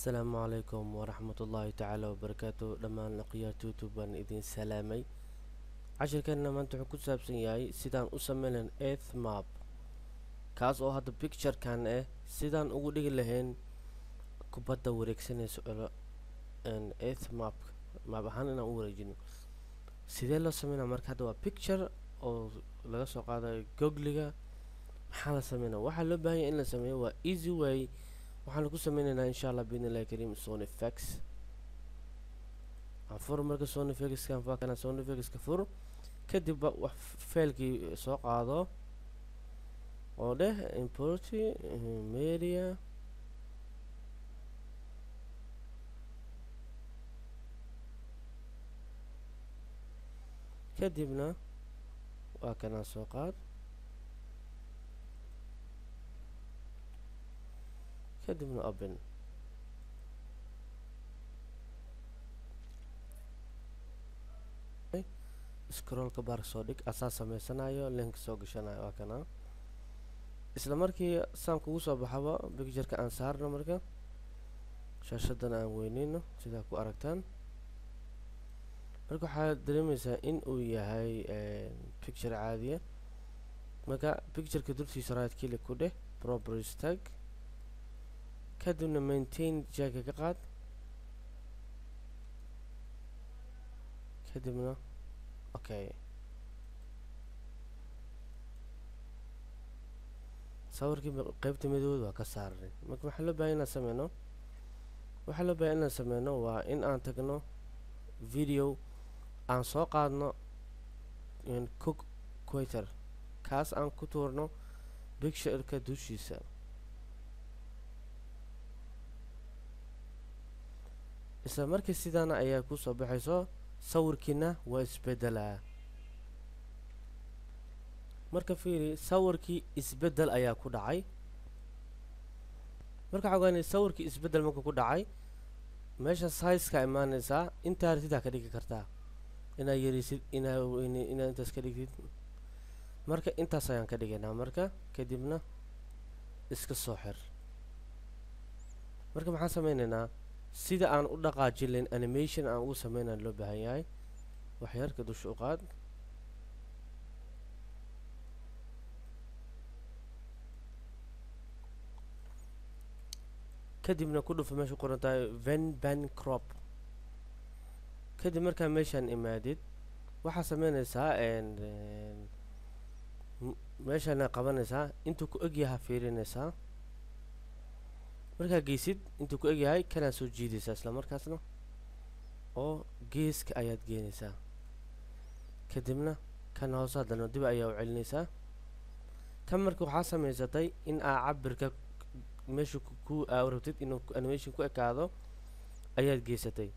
السلام عليكم ورحمة الله تعالى وبركاته دمان لقيات يوتيوب بان إذن سلامي عشان كنا ما انتو حكو سابسن ياي سيدان أسميلن إيث ماب كاس أو هاد بيكتشر كان سيدان أقول لك لهن كوبادا وريكسيني سؤال ان إيث ماب هاننا أوريجينو سيدان لو سمينا مرك هاد بيكتشر أو لغا سو قادا جوجليغا محالا سمينا waxaa loo baahan yahay in la sameeyo waa easy way waxaan ku sameynaynaa insha Allah biidnillahi kariim Sony FX aan furo marka Sony FX kan waa kana Sony FX ka furo kadib wax faylkii soo qaado oo leh import media kadibna waa kana soo qaad kadibna open scroll ka bar soo dhig asaas sameysanayo link soo gashanayo waa kana isla markii saan kugu soo baxaba picture-ka aan saarno marka shaashadan aan weyneyno sida ku aragtaan marka waxaa dareemaysaa in uu yahay picture caadiya marka picture-ka dulkiisa right click ku dheh properties tag kadibna maintain jaga ka qaad kadibna okay sawirkii qaybta midowda waa ka saarnay marka waxaa loo baahan inaan sameyno waa in aan tagno video aan soo qaadno cook quater kaas aan ku tuurno picture-ka dushiisa isla markii sidaana ayaa ku soo baxayso sawirkiina waa isbedelaa marka fiiri sawirkii isbedel ayaa ku dhacay marka xogaani sawirkii isbedel marka ku dhacay meesha size-ka imaanaysaa intaa rida ka dhigi kartaa inaa yarisid inaa intaas ka dhigtid marka intaas ayaan ka dhigaynaa marka kadibna iska soo xir marka maxaan sameynaynaa sida aan u dhaqaajin animation aan ugu sameynaan loo baahan yahay waxyarka dusha u qaad kadibna ku dhufo meesha qoran tahay van crop kadib markaa meeshaan imaadid waxaa sameynaysaa meeshaana qabanaysaa intuu ku egyaha fiirinaysaa markaa geysid intuu ku egyahay kanaa soo jiidaysaa isla markaasna oo geeska ayaad geenaysaa kadibna kan hoose haddana dib ayaa u celinaysaa kan marka waxaa samaysatay in aa cabirka meesha ku rabtid inuu animation ku ekaado ayaad geysatay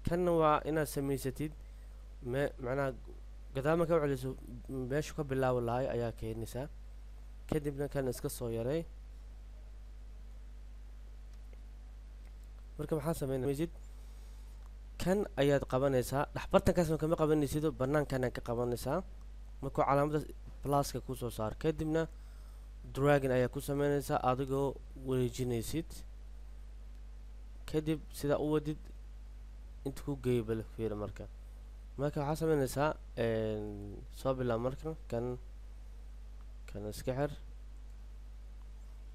kanna waa inaad samaysatid macnaha gadaama ka celiso meesha ka bilaabi lahay ayaa keenaysaa kadibna kan iska soo yaray marka maxaa sameynaysid kan ayaad qabanaysaa dhaxbartankaasna kama qabanaysid banaankan ka qabanaysaa markuu calaamada pluska ku soo saar kadibna dragon ayaa ku sameynaysaa adigoo wareejinaysid kadib sida u wadid inta ku geeyo bal fiir marka waxaa sameynaysaa soo bilaab marka kan iska xir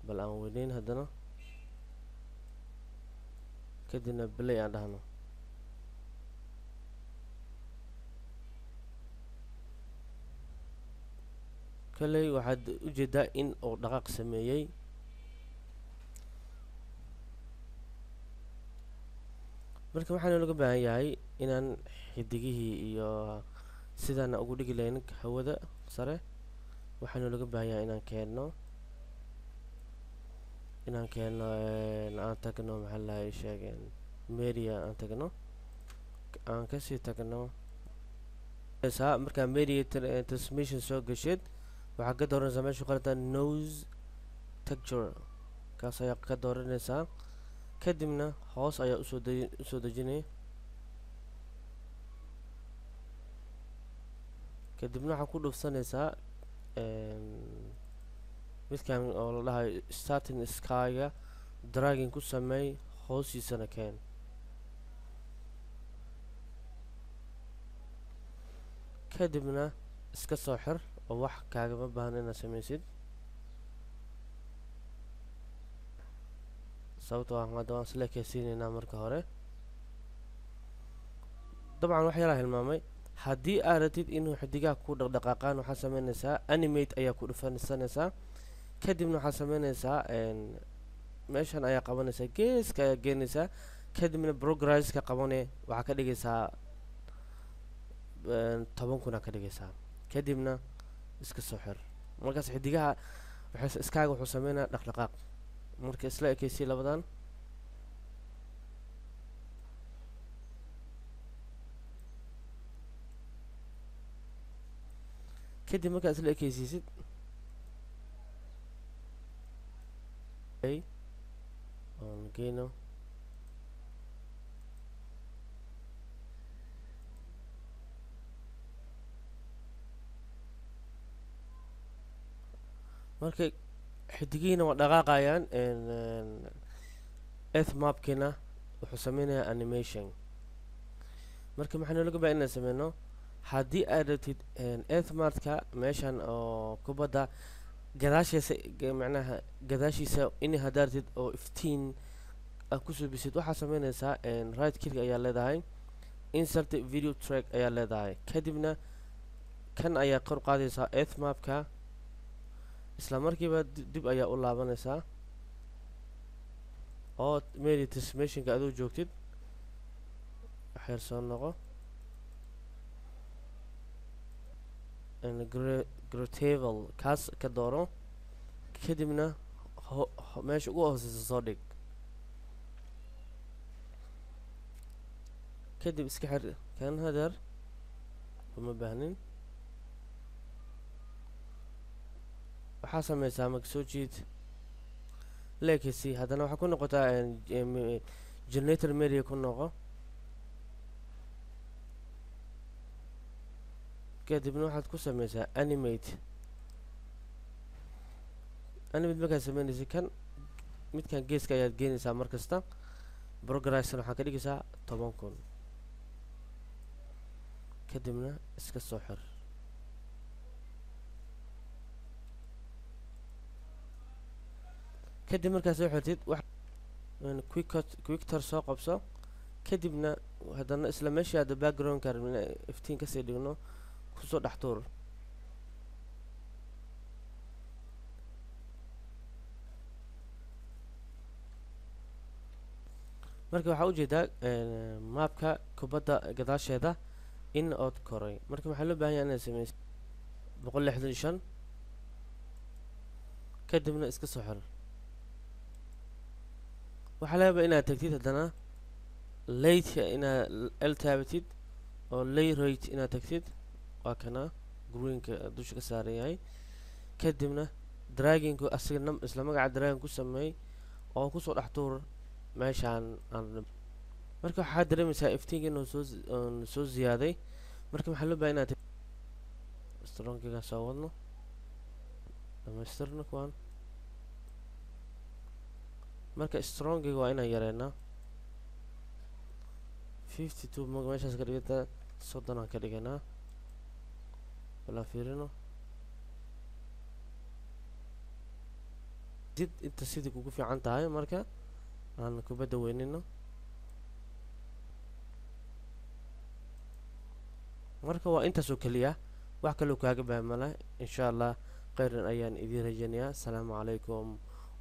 bal aan weyneyn haddana kadibna play aan dhahno kaley waxaad ujeedaa in uu dhaqaaq sameeyey marka waxaana laga baahan yahay inaan xidigihii iyo sidaana ugu dhigi lahayn hawada sare waxaana laga baahan yahay inaan keenno aan tagno maxaa lahay sheegeen media aan tagno aan kasii tagno markaa media transmission soo gasheed waxaa ka dooranaysaa meesha qoranta nose texture kaas ayaa ka dooranaysaa kadibna hoos ayaa usoo dejinaya kadibna waxaa ku dhufsanaysaa midkan oo la dhahay starting sky-ga dragging ku sameey hoostiisana keen. kadibna iska soo xir oo wax kaagama baahna inaad samaysid, sababtoo ah hadda waan isla ekaysiinaynaa marka hore. dabcan wax yaraa hilmaamay, haddii aad ratid inuu xidigaha ku dhaqdhaqaaqaan waxaad samaynaysaa animate ayaa ku dhufanaysanaysaa. kadibna waxaad samaynaysaa meeshan ayaa qabanaysaa, geeska ayaa geenaysaa, kadibna progresska qabane waxaa ka dhigaysaa 10,000 ka dhigaysaa. kadibna iska soo xir. markaas xidigaha iskaaga wuxuu sameynaa dhaqdhaqaaq. marka isla ekaysi labadan. kadib markaad isla ekaysiisid on geyno marka xidigiina waa dhaqaaqayaan. earth mapkina wuxuu sameynayaa animation. marka maxaa laga baahan inaan sameyno, haddii aad rabtid earth mapka meeshan oo kubadda gadaashiisa macnaha gadaashiisa in hadaartid oo iftiin aad ku suubisid, waxaa sameynaysaa right click ayaa leedahay, insert video track ayaa leedahay. kadibna kan ayaa kor qaadaysaa earth mapka, isla markiiba dib ayaa u laabanaysaa oo meel transformationka adoo joogtid waxyar soo noqo, gravitable kaas ka dooro, kadibna meesha ugu hooseysa soo dhig. kadib iska xir kan hadeer uma baahnin. waxaa sameysaa marka soo jiid legacy, haddana waxaa ku noqotaa generator media ku noqo. kadibna waxaad ku sameysaa animate markaad sameynaysa kan midkan geeska ayaad geenaysaa markasta. progressna waxaa ka dhigaysaa 10,000. kadibna iska soo xir. kadib markaad soo xirtid quick tar soo qabso. kadibna haddana isla meeshii hadda backgroundka iftiin kasii dhigno kusoo dhex tuur. marka waxaa ujeedaa maapka kubadda gadaasheeda in ood koray. marka waxaa loo baahan yahay inaad sameyso 165. kadibna iska soo xir. waxaa laga yaabaa inaad tagtid haddana late inaad l taabatid oo lay rate inaad tagtid, waa kana greenka dusha ka saaran yahay. kadibna draginku asiga isla magaca dragon ku sameey oo kusoo dhex tuur meeshaan. marka waxaa dareemaysaa iftiinka inuu soo ziyaaday. marka waxaa loo baahan inaad strongiga soo wadno dhamaystirno kuwan. marka strongiga waa inaan yareynaa 52 meeshaas ka dhigataa 30 aan ka dhiganaa. wala fiirino inta sidii kugu fiican tahay. marka aan kubadda weynino. marka waa intaas oo keliya, wax kaloo kaaga baahmala. insha allah khayran ayaan idiin rajaynayaa. asalaamu calaykum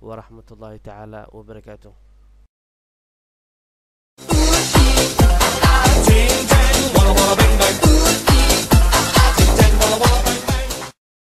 waraxmatullaahi tacaala wabarakaatuh.